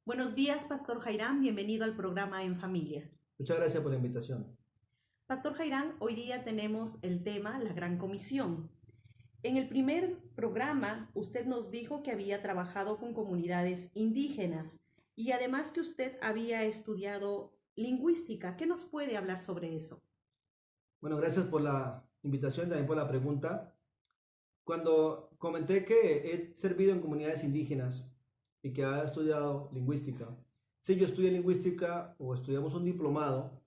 Buenos días, Pastor Jairán. Bienvenido al programa En Familia. Muchas gracias por la invitación. Pastor Jairán, hoy día tenemos el tema La Gran Comisión. En el primer programa, usted nos dijo que había trabajado con comunidades indígenas y además que usted había estudiado lingüística. ¿Qué nos puede hablar sobre eso? Bueno, gracias por la invitación, también por la pregunta. Cuando comenté que he servido en comunidades indígenas y que he estudiado lingüística, sí, yo estudié lingüística o estudiamos un diplomado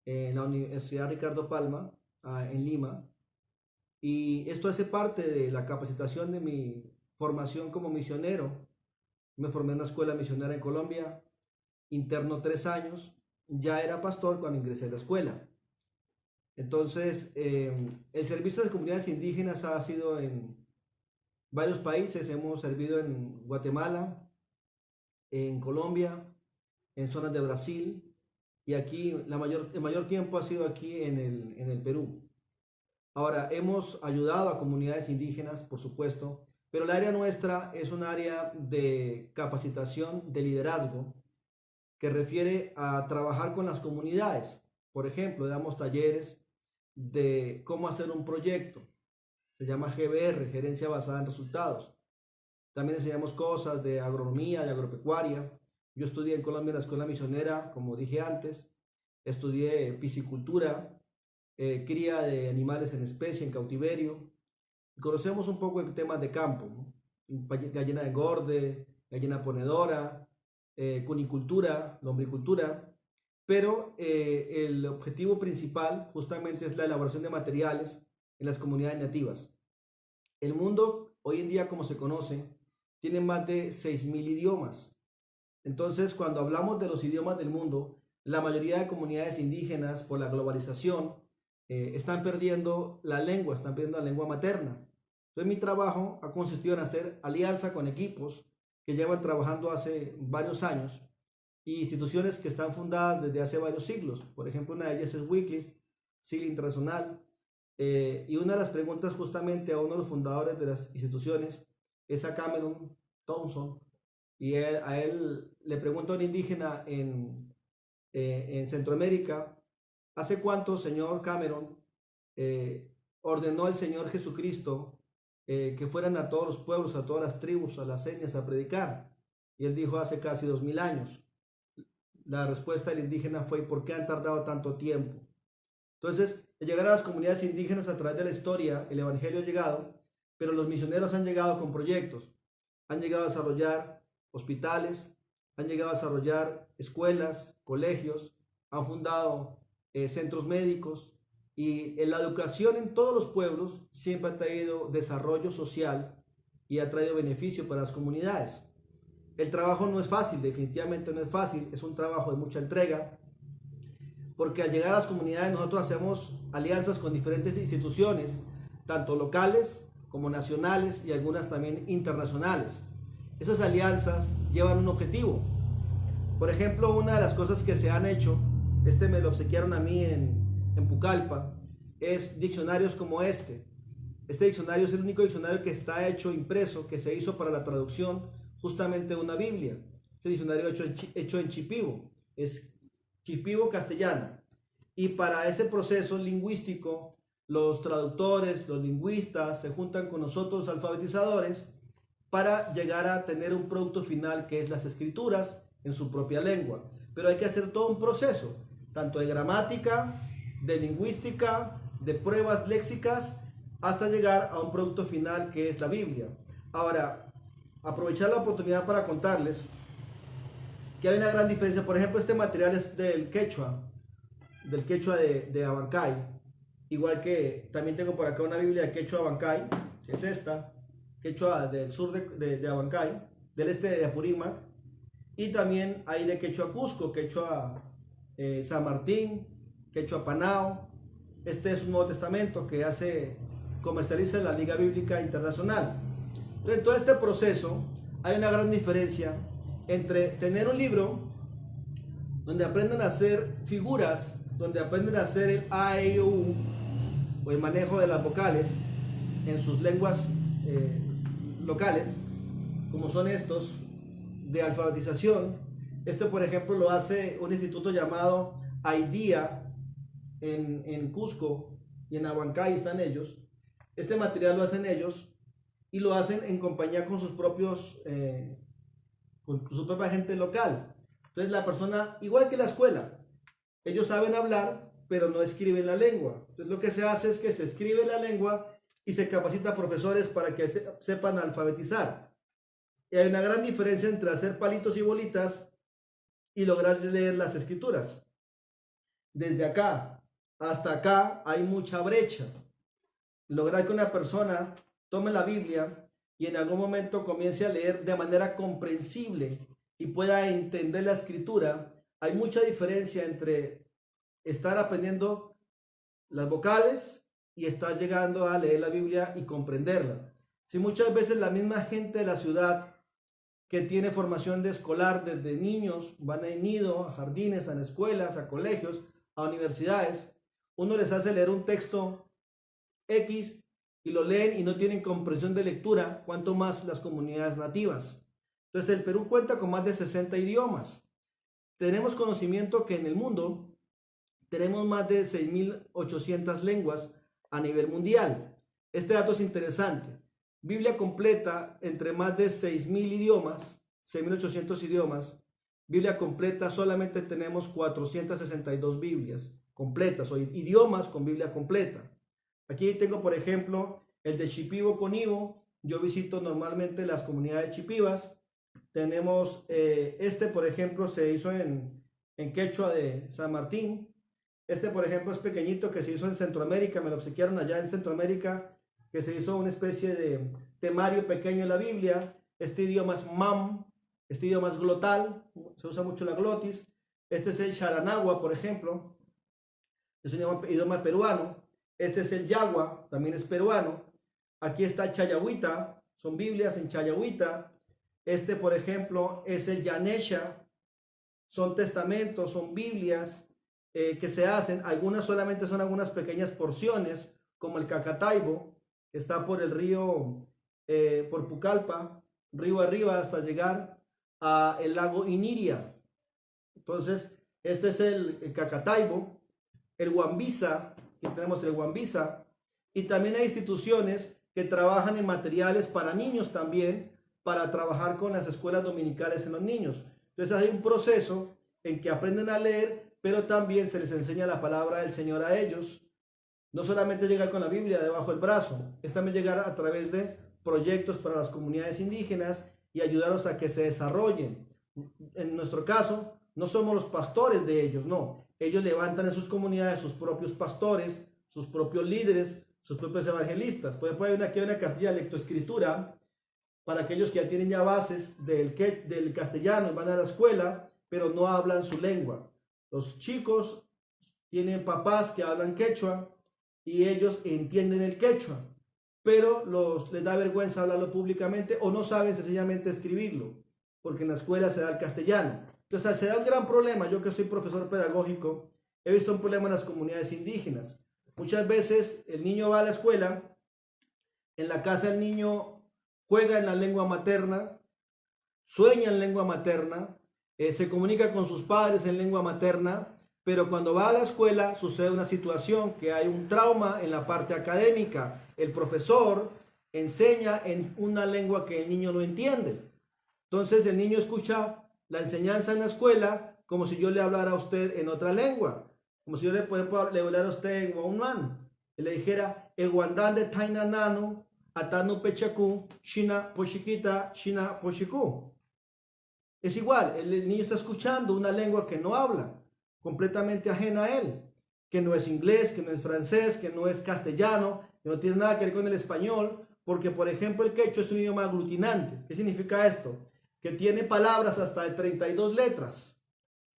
en la Universidad Ricardo Palma, en Lima, y esto hace parte de la capacitación de mi formación como misionero. Me formé en una escuela misionera en Colombia, interno 3 años, ya era pastor cuando ingresé a la escuela. Entonces, el servicio de las comunidades indígenas ha sido en varios países. Hemos servido en Guatemala, en Colombia, en zonas de Brasil, y aquí el mayor tiempo ha sido aquí en el Perú. Ahora, hemos ayudado a comunidades indígenas, por supuesto, pero el área nuestra es un área de capacitación de liderazgo que refiere a trabajar con las comunidades. Por ejemplo, damos talleres de cómo hacer un proyecto. Se llama GBR, Gerencia Basada en Resultados. También enseñamos cosas de agronomía, de agropecuaria. Yo estudié en Colombia en la escuela misionera, como dije antes. Estudié piscicultura, cría de animales en especie, en cautiverio. Conocemos un poco de temas de campo, ¿no? Gallina de engorde, gallina ponedora, cunicultura, lombricultura. Pero el objetivo principal justamente es la elaboración de materiales en las comunidades nativas. El mundo hoy en día, como se conoce, tiene más de 6.000 idiomas. Entonces, cuando hablamos de los idiomas del mundo, la mayoría de comunidades indígenas, por la globalización, están perdiendo están perdiendo la lengua materna. Entonces, mi trabajo ha consistido en hacer alianza con equipos que llevan trabajando hace varios años y instituciones que están fundadas desde hace varios siglos. Por ejemplo, una de ellas es Wycliffe, Siglo Internacional. Y una de las preguntas justamente a uno de los fundadores de las instituciones es a Cameron Townsend. Y a él le pregunta a un indígena en Centroamérica: ¿hace cuánto, señor Cameron, ordenó el Señor Jesucristo que fueran a todos los pueblos, a todas las tribus, a las etnias a predicar? Y él dijo: hace casi 2000 años. La respuesta del indígena fue: ¿por qué han tardado tanto tiempo? Entonces, al llegar a las comunidades indígenas a través de la historia, el evangelio ha llegado, pero los misioneros han llegado con proyectos. Han llegado a desarrollar hospitales, han llegado a desarrollar escuelas, colegios, han fundado centros médicos, y la educación en todos los pueblos siempre ha traído desarrollo social y ha traído beneficio para las comunidades. El trabajo no es fácil, definitivamente no es fácil, es un trabajo de mucha entrega, porque al llegar a las comunidades nosotros hacemos alianzas con diferentes instituciones, tanto locales como nacionales y algunas también internacionales. Esas alianzas llevan un objetivo. Por ejemplo, una de las cosas que se han hecho, me lo obsequiaron a mí en Pucallpa, es diccionarios como este. Este diccionario es el único diccionario que está hecho impreso, que se hizo para la traducción justamente de una Biblia. Este diccionario hecho en Shipibo, es Shipibo castellano. Y para ese proceso lingüístico, los traductores, los lingüistas se juntan con nosotros, alfabetizadores, para llegar a tener un producto final que es las escrituras en su propia lengua. Pero hay que hacer todo un proceso, tanto de gramática, de lingüística, de pruebas léxicas, hasta llegar a un producto final que es la Biblia. Ahora, aprovechar la oportunidad para contarles que hay una gran diferencia. Por ejemplo, este material es del quechua de Abancay, igual que también tengo por acá una Biblia de quechua Abancay, que es esta, quechua del sur de Abancay, del este de Apurímac, y también hay de quechua Cusco, quechua San Martín, quechua Panao. Este es un Nuevo Testamento que comercializa la Liga Bíblica Internacional. Entonces, en todo este proceso hay una gran diferencia entre tener un libro donde aprenden a hacer figuras, donde aprenden a hacer el A, E, I, O, U, o el manejo de las vocales en sus lenguas locales, como son estos, de alfabetización, Esto, por ejemplo, lo hace un instituto llamado AIDIA en Cusco y en Abancay están ellos. Este material lo hacen ellos y lo hacen en compañía con sus propios, con su propia gente local. Entonces la persona, igual que la escuela, ellos saben hablar, pero no escriben la lengua. Entonces lo que se hace es que se escribe la lengua y se capacita a profesores para que sepan alfabetizar. Y hay una gran diferencia entre hacer palitos y bolitas y lograr leer las escrituras. Desde acá hasta acá hay mucha brecha. Lograr que una persona tome la Biblia y en algún momento comience a leer de manera comprensible y pueda entender la escritura, hay mucha diferencia entre estar aprendiendo las vocales y estar llegando a leer la Biblia y comprenderla. Si muchas veces la misma gente de la ciudad que tiene formación de escolar desde niños, van a nido, a jardines, a escuelas, a colegios, a universidades, uno les hace leer un texto X y lo leen y no tienen comprensión de lectura, cuanto más las comunidades nativas. Entonces el Perú cuenta con más de 60 idiomas. Tenemos conocimiento que en el mundo tenemos más de 6.800 lenguas a nivel mundial. Este dato es interesante. Biblia completa entre más de 6.000 idiomas, 6.800 idiomas. Biblia completa solamente tenemos 462 Biblias completas o idiomas con Biblia completa. Aquí tengo, por ejemplo, el de Shipibo con Ibo. Yo visito normalmente las comunidades chipivas. Tenemos por ejemplo, se hizo en quechua de San Martín. Por ejemplo, es pequeñito que se hizo en Centroamérica. Me lo obsequiaron allá en Centroamérica, que se hizo una especie de temario pequeño en la Biblia. Este idioma es MAM, este idioma es glotal, se usa mucho la glotis. Este es el Sharanagua, por ejemplo, es un idioma peruano. Este es el Yagua, también es peruano. Aquí está el Chayahuita, son Biblias en Chayahuita. Por ejemplo, es el Yanesha, son testamentos, son Biblias que se hacen. Algunas solamente son algunas pequeñas porciones, como el Cacataibo, que está por el río, por Pucallpa, río arriba hasta llegar al lago Iniria. Entonces, este es el Cacataibo, el Huambisa, que tenemos el Huambisa, y también hay instituciones que trabajan en materiales para niños también, para trabajar con las escuelas dominicales en los niños. Entonces hay un proceso en que aprenden a leer, pero también se les enseña la palabra del Señor a ellos. No solamente llegar con la Biblia debajo del brazo, es también llegar a través de proyectos para las comunidades indígenas y ayudarlos a que se desarrollen. En nuestro caso, no somos los pastores de ellos, no. Ellos levantan en sus comunidades sus propios pastores, sus propios líderes, sus propios evangelistas. Puede haber aquí una cartilla de lectoescritura para aquellos que ya tienen ya bases del castellano y van a la escuela, pero no hablan su lengua. Los chicos tienen papás que hablan quechua y ellos entienden el quechua, pero les da vergüenza hablarlo públicamente o no saben sencillamente escribirlo, porque en la escuela se da el castellano. Entonces se da un gran problema. Yo que soy profesor pedagógico, he visto un problema en las comunidades indígenas. Muchas veces el niño va a la escuela, en la casa el niño juega en la lengua materna, sueña en lengua materna, se comunica con sus padres en lengua materna, pero cuando va a la escuela sucede una situación que hay un trauma en la parte académica. El profesor enseña en una lengua que el niño no entiende. Entonces el niño escucha la enseñanza en la escuela como si yo le hablara a usted en otra lengua, como si yo le hablara a usted en Guaumán y le dijera Eguandán de Tainanano, Atanu Pechacu, Shina Pochiquita, Shina Pochicu. Es igual, el niño está escuchando una lengua que no habla, completamente ajena a él, que no es inglés, que no es francés, que no es castellano, que no tiene nada que ver con el español, porque por ejemplo el quechua es un idioma aglutinante. ¿Qué significa esto? Que tiene palabras hasta de 32 letras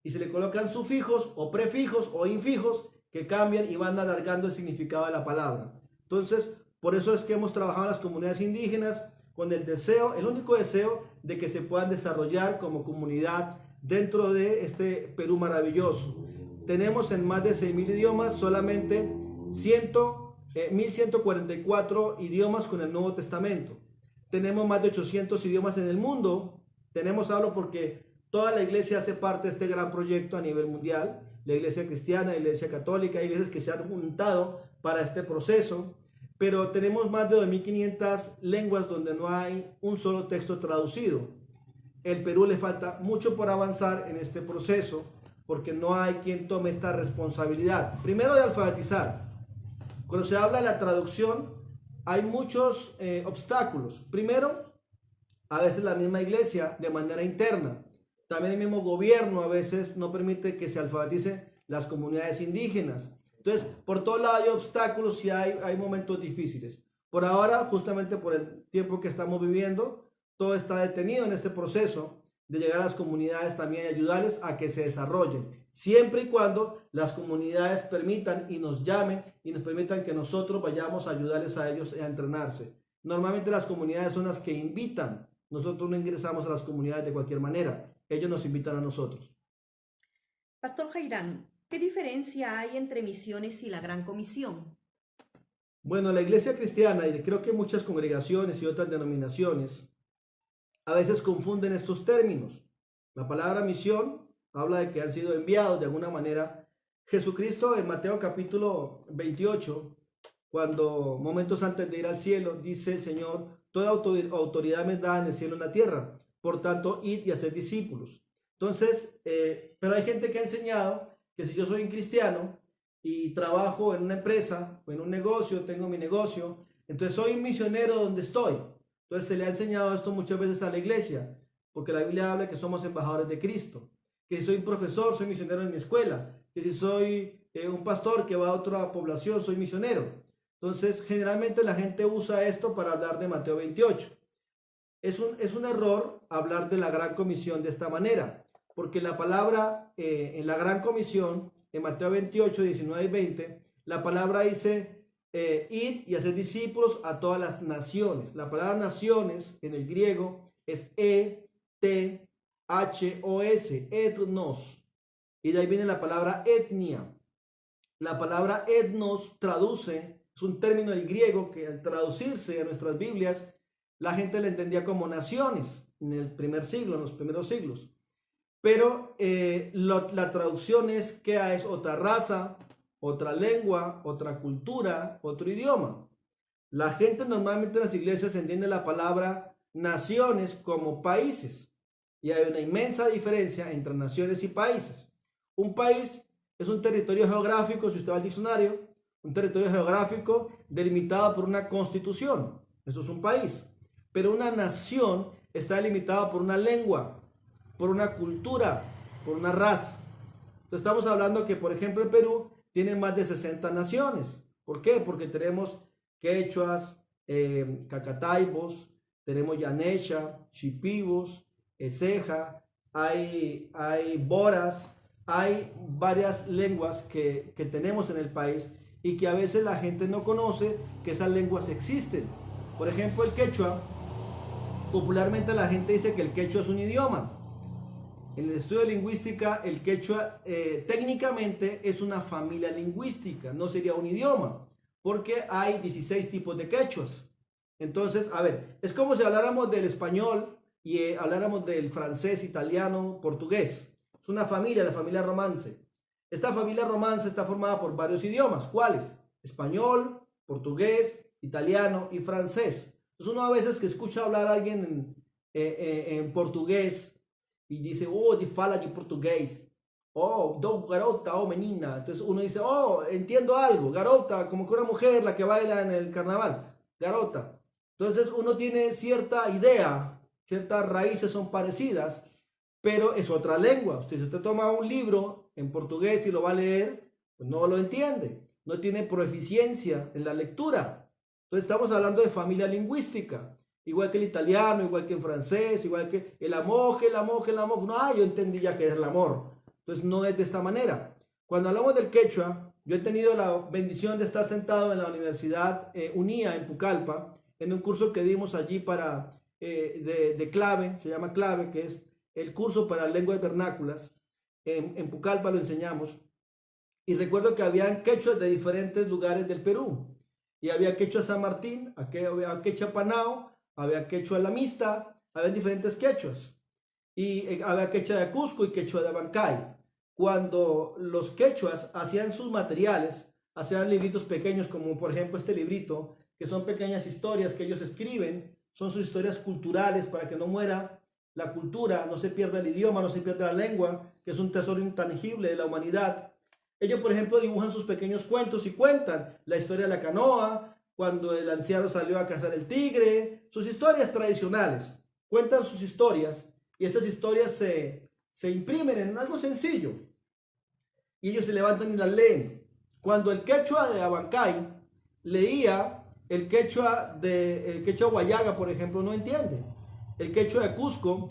y se le colocan sufijos o prefijos o infijos que cambian y van alargando el significado de la palabra. Entonces, por eso es que hemos trabajado en las comunidades indígenas con el deseo, el único deseo de que se puedan desarrollar como comunidad dentro de este Perú maravilloso. Tenemos en más de 6.000 idiomas solamente 1.144 idiomas con el Nuevo Testamento. Tenemos más de 800 idiomas en el mundo. Hablo porque Toda la iglesia hace parte de este gran proyecto a nivel mundial. La iglesia cristiana, la iglesia católica, hay iglesias que se han juntado para este proceso, pero tenemos más de 2.500 lenguas donde no hay un solo texto traducido. El Perú le falta mucho por avanzar en este proceso porque no hay quien tome esta responsabilidad. Primero, de alfabetizar. Cuando se habla de la traducción, hay muchos obstáculos. Primero, a veces la misma iglesia de manera interna. También el mismo gobierno a veces no permite que se alfabeticen las comunidades indígenas. Entonces, por todo lado hay obstáculos y hay momentos difíciles. Por ahora, justamente por el tiempo que estamos viviendo, todo está detenido en este proceso de llegar a las comunidades también y ayudarles a que se desarrollen, siempre y cuando las comunidades permitan y nos llamen y nos permitan que nosotros vayamos a ayudarles a ellos a entrenarse. Normalmente las comunidades son las que invitan, nosotros no ingresamos a las comunidades de cualquier manera, ellos nos invitan a nosotros. Pastor Jairán, ¿qué diferencia hay entre misiones y la Gran Comisión? Bueno, la iglesia cristiana y creo que muchas congregaciones y otras denominaciones a veces confunden estos términos. La palabra misión habla de que han sido enviados de alguna manera. Jesucristo en Mateo capítulo 28, cuando momentos antes de ir al cielo, dice el Señor, toda autoridad me da en el cielo y en la tierra. Por tanto, id y haced discípulos. Entonces, pero hay gente que ha enseñado que si yo soy un cristiano y trabajo en una empresa o en un negocio, tengo mi negocio, entonces soy un misionero donde estoy. Entonces se le ha enseñado esto muchas veces a la iglesia, porque la Biblia habla que somos embajadores de Cristo, que si soy un profesor, soy misionero en mi escuela, que si soy un pastor que va a otra población, soy misionero. Entonces generalmente la gente usa esto para hablar de Mateo 28. Es un error hablar de la Gran Comisión de esta manera, porque la palabra en la Gran Comisión, en Mateo 28, 19 y 20, la palabra dice id y hacer discípulos a todas las naciones. La palabra naciones en el griego es E-T-H-O-S, etnos. Y de ahí viene la palabra etnia. La palabra etnos traduce, es un término del griego que al traducirse a nuestras Biblias, la gente le entendía como naciones en el primer siglo, en los primeros siglos. Pero la traducción es que es otra raza, otra lengua, otra cultura, otro idioma. La gente normalmente en las iglesias entiende la palabra naciones como países. Y hay una inmensa diferencia entre naciones y países. Un país es un territorio geográfico, si usted va al diccionario, un territorio geográfico delimitado por una constitución. Eso es un país. Pero una nación está delimitada por una lengua, por una cultura, por una raza. Entonces estamos hablando que, por ejemplo, el Perú tiene más de 60 naciones. ¿Por qué? Porque tenemos quechuas, cacataibos, tenemos yanesha, shipibos, ceja, hay boras, hay varias lenguas que tenemos en el país y que a veces la gente no conoce que esas lenguas existen. Por ejemplo, el quechua, popularmente la gente dice que el quechua es un idioma. En el estudio de lingüística, el quechua técnicamente es una familia lingüística, no sería un idioma, porque hay 16 tipos de quechuas. Entonces, a ver, es como si habláramos del español y habláramos del francés, italiano, portugués. Es una familia, la familia romance. Esta familia romance está formada por varios idiomas. ¿Cuáles? Español, portugués, italiano y francés. Entonces uno a veces que escucha hablar a alguien en portugués, y dice, oh, de fala de portugués. Oh, do garota, oh, menina. Entonces uno dice, oh, entiendo algo. Garota, como que una mujer, la que baila en el carnaval. Garota. Entonces uno tiene cierta idea, ciertas raíces son parecidas, pero es otra lengua. Si usted toma un libro en portugués y lo va a leer, pues no lo entiende. No tiene proficiencia en la lectura. Entonces estamos hablando de familia lingüística. Igual que el italiano, igual que en francés, igual que el amor, el amor, el amor. No, yo entendí ya que es el amor. Entonces no es de esta manera. Cuando hablamos del quechua, yo he tenido la bendición de estar sentado en la Universidad UNIA en Pucallpa, en un curso que dimos allí para, de clave, se llama clave, que es el curso para lenguas vernáculas. En Pucallpa lo enseñamos. Y recuerdo que había quechuas de diferentes lugares del Perú. Y había quechua San Martín, había quechua Panao, había quechua lamista, había diferentes quechuas. y había quechua de Cusco y quechua de Abancay. Cuando los quechuas hacían sus materiales, hacían libritos pequeños, como por ejemplo este librito, que son pequeñas historias que ellos escriben, son sus historias culturales para que no muera la cultura, no se pierda el idioma, no se pierda la lengua, que es un tesoro intangible de la humanidad. Ellos, por ejemplo, dibujan sus pequeños cuentos y cuentan la historia de la canoa, cuando el anciano salió a cazar el tigre, sus historias tradicionales. Cuentan sus historias y estas historias se imprimen en algo sencillo y ellos se levantan y las leen. Cuando el quechua de Abancay leía el quechua Guayaga, por ejemplo, no entiende. El quechua de Cusco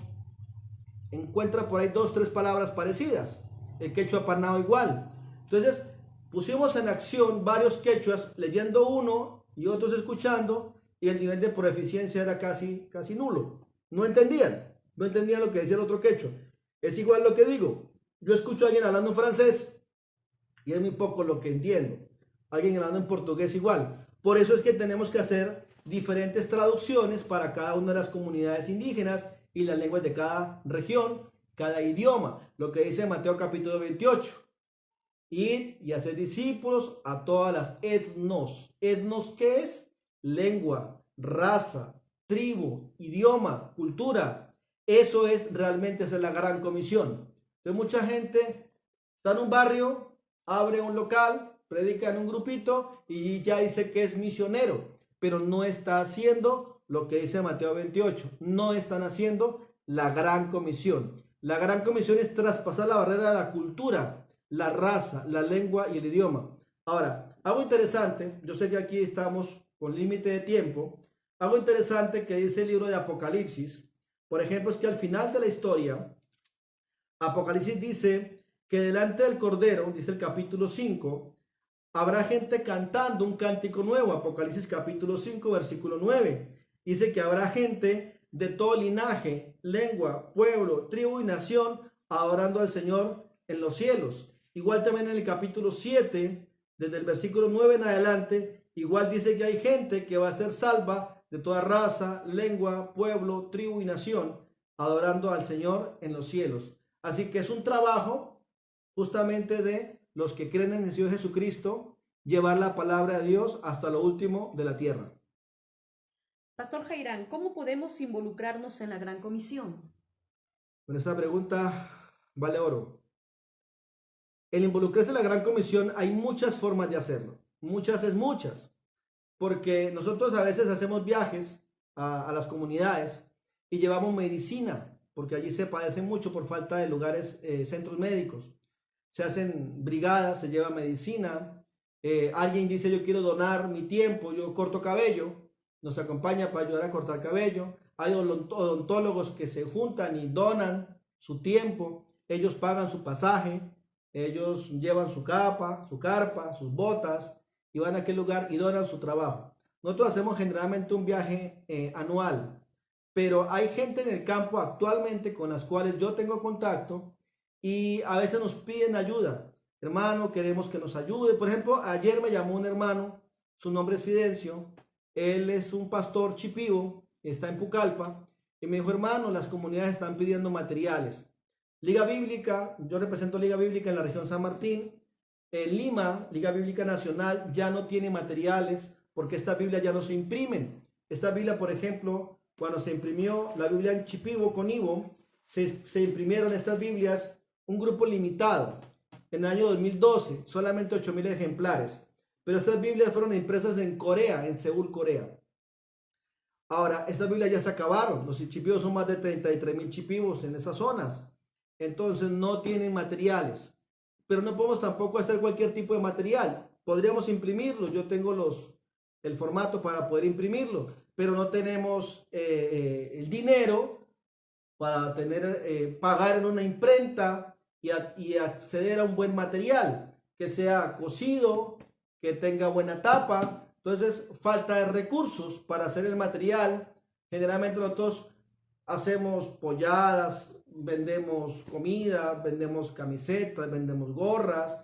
encuentra por ahí 2, 3 palabras parecidas. El quechua Panao igual. Entonces pusimos en acción varios quechuas, leyendo uno y otros escuchando, y el nivel de proficiencia era casi nulo. No entendían lo que decía el otro quechua. Es igual lo que digo. Yo escucho a alguien hablando en francés y es muy poco lo que entiendo. Alguien hablando en portugués igual. Por eso es que tenemos que hacer diferentes traducciones para cada una de las comunidades indígenas y las lenguas de cada región, cada idioma. Lo que dice Mateo capítulo 28. Ir y hacer discípulos a todas las etnos. ¿Etnos qué es? Lengua, raza, tribu, idioma, cultura. Eso es realmente hacer la gran comisión. Entonces mucha gente está en un barrio, abre un local, predica en un grupito y ya dice que es misionero, pero no está haciendo lo que dice Mateo 28. No están haciendo la gran comisión. La gran comisión es traspasar la barrera de la cultura, la raza, la lengua y el idioma. Ahora, algo interesante, yo sé que aquí estamos con límite de tiempo, algo interesante que dice el libro de Apocalipsis, por ejemplo, es que al final de la historia, Apocalipsis dice que delante del Cordero, dice el capítulo 5, habrá gente cantando un cántico nuevo. Apocalipsis capítulo 5, versículo 9. Dice que habrá gente de todo linaje, lengua, pueblo, tribu y nación adorando al Señor en los cielos. Igual también en el capítulo 7, desde el versículo 9 en adelante, igual dice que hay gente que va a ser salva de toda raza, lengua, pueblo, tribu y nación, adorando al Señor en los cielos. Así que es un trabajo justamente de los que creen en el Señor Jesucristo, llevar la palabra de Dios hasta lo último de la tierra. Pastor Jairán, ¿cómo podemos involucrarnos en la Gran Comisión? Bueno, esta pregunta vale oro. El involucrarse en la Gran Comisión hay muchas formas de hacerlo. Muchas. Porque nosotros a veces hacemos viajes a las comunidades y llevamos medicina, porque allí se padece mucho por falta de lugares, centros médicos. Se hacen brigadas, se lleva medicina. Alguien dice, yo quiero donar mi tiempo, yo corto cabello, nos acompaña para ayudar a cortar cabello. Hay odontólogos que se juntan y donan su tiempo, ellos pagan su pasaje, ellos llevan su capa, su carpa, sus botas y van a aquel lugar y donan su trabajo. Nosotros hacemos generalmente un viaje anual, pero hay gente en el campo actualmente con las cuales yo tengo contacto y a veces nos piden ayuda. Hermano, queremos que nos ayude. Por ejemplo, ayer me llamó un hermano, su nombre es Fidencio, él es un pastor chipío, está en Pucallpa, y me dijo, hermano, las comunidades están pidiendo materiales. Liga Bíblica, yo represento Liga Bíblica en la región San Martín. En Lima, Liga Bíblica Nacional ya no tiene materiales porque estas Biblias ya no se imprimen. Esta Biblia, por ejemplo, cuando se imprimió la Biblia en Chipibo con Ivo, se imprimieron estas Biblias un grupo limitado. En el año 2012, solamente 8.000 ejemplares. Pero estas Biblias fueron impresas en Corea, en Seúl, Corea. Ahora, estas Biblias ya se acabaron. Los chipibos son más de 33.000 chipibos en esas zonas. Entonces no tienen materiales. Pero no podemos tampoco hacer cualquier tipo de material. Podríamos imprimirlo. Yo tengo el formato para poder imprimirlo. Pero no tenemos el dinero para pagar en una imprenta y acceder a un buen material. Que sea cosido, que tenga buena tapa. Entonces, falta de recursos para hacer el material. Generalmente nosotros hacemos polladas, vendemos comida, vendemos camisetas, vendemos gorras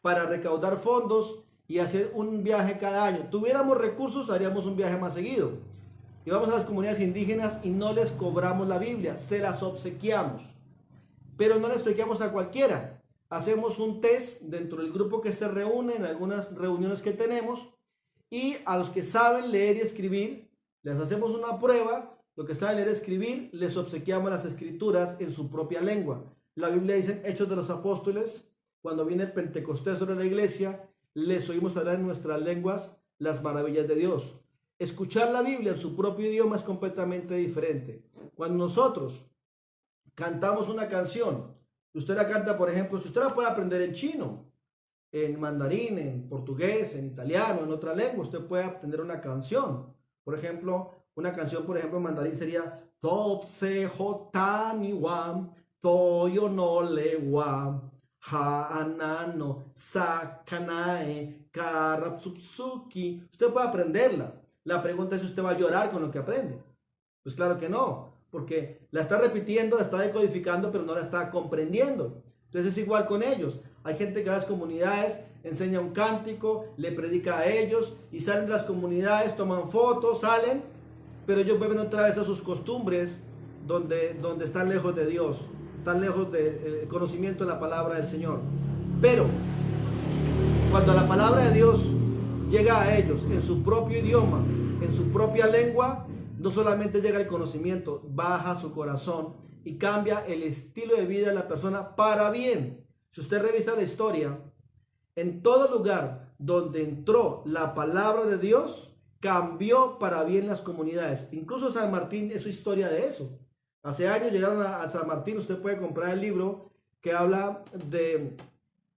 para recaudar fondos y hacer un viaje cada año. Tuviéramos recursos, haríamos un viaje más seguido. y vamos a las comunidades indígenas y no les cobramos la Biblia, se las obsequiamos. Pero no les obsequiamos a cualquiera. Hacemos un test dentro del grupo que se reúne en algunas reuniones que tenemos, y a los que saben leer y escribir, les hacemos una prueba. Los que saben leer y escribir, les obsequiamos las escrituras en su propia lengua. La Biblia dice, Hechos de los Apóstoles, cuando viene el Pentecostés sobre la iglesia, les oímos hablar en nuestras lenguas las maravillas de Dios. Escuchar la Biblia en su propio idioma es completamente diferente. Cuando nosotros cantamos una canción, usted la canta, por ejemplo, si usted la puede aprender en chino, en mandarín, en portugués, en italiano, en otra lengua, usted puede aprender una canción. Por ejemplo, una canción, por ejemplo, en mandarín sería Top se jotani wam, toyo no le wam, ha anano, sakanae, karapsupsuki. Usted puede aprenderla. La pregunta es si usted va a llorar con lo que aprende. Pues claro que no, porque la está repitiendo, la está decodificando, pero no la está comprendiendo. Entonces es igual con ellos. Hay gente que a las comunidades enseña un cántico, le predica a ellos y salen de las comunidades, toman fotos, salen, pero ellos vuelven otra vez a sus costumbres donde están lejos de Dios, están lejos del conocimiento de la palabra del Señor. Pero cuando la palabra de Dios llega a ellos en su propio idioma, en su propia lengua, no solamente llega el conocimiento, baja su corazón y cambia el estilo de vida de la persona para bien. Si usted revisa la historia, en todo lugar donde entró la palabra de Dios, cambió para bien las comunidades. Incluso San Martín es su historia de eso. Hace años llegaron a San Martín, usted puede comprar el libro que habla de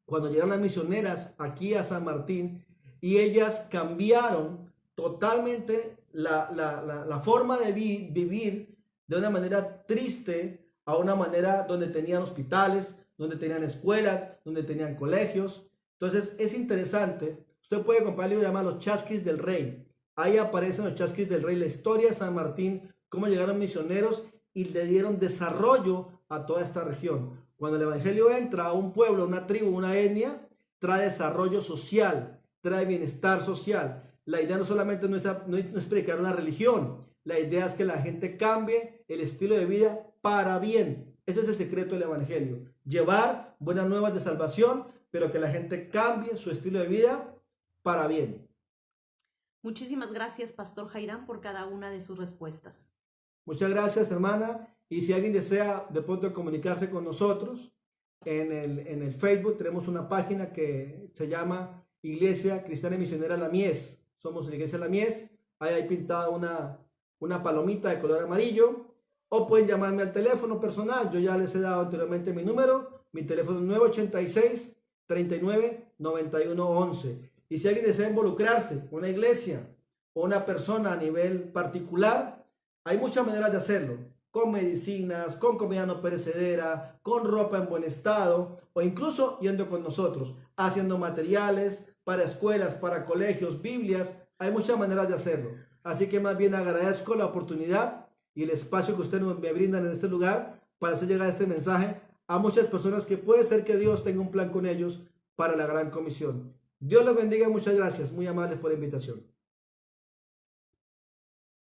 cuando llegaron las misioneras aquí a San Martín y ellas cambiaron totalmente la forma de vivir de una manera triste a una manera donde tenían hospitales, donde tenían escuelas, donde tenían colegios. Entonces es interesante. Usted puede comprar el libro llamado Los Chasquis del Rey. Ahí aparecen los Chasquis del Rey, la historia de San Martín, cómo llegaron misioneros y le dieron desarrollo a toda esta región. Cuando el evangelio entra a un pueblo, una tribu, una etnia, trae desarrollo social, trae bienestar social. La idea no solamente no es predicar una religión, la idea es que la gente cambie el estilo de vida para bien. Ese es el secreto del evangelio, llevar buenas nuevas de salvación, pero que la gente cambie su estilo de vida para bien. Muchísimas gracias, Pastor Jairán, por cada una de sus respuestas. Muchas gracias, hermana. Y si alguien desea de pronto comunicarse con nosotros, en el Facebook tenemos una página que se llama Iglesia Cristiana y Misionera La Mies. Somos la Iglesia La Mies. Ahí hay pintada una palomita de color amarillo. O pueden llamarme al teléfono personal. Yo ya les he dado anteriormente mi número. Mi teléfono es 986 39 91 11. Y si alguien desea involucrarse, una iglesia o una persona a nivel particular, hay muchas maneras de hacerlo. Con medicinas, con comida no perecedera, con ropa en buen estado, o incluso yendo con nosotros, haciendo materiales para escuelas, para colegios, Biblias. Hay muchas maneras de hacerlo. Así que más bien agradezco la oportunidad y el espacio que ustedes me brindan en este lugar para hacer llegar este mensaje a muchas personas que puede ser que Dios tenga un plan con ellos para la gran comisión. Dios los bendiga, muchas gracias, muy amables por la invitación.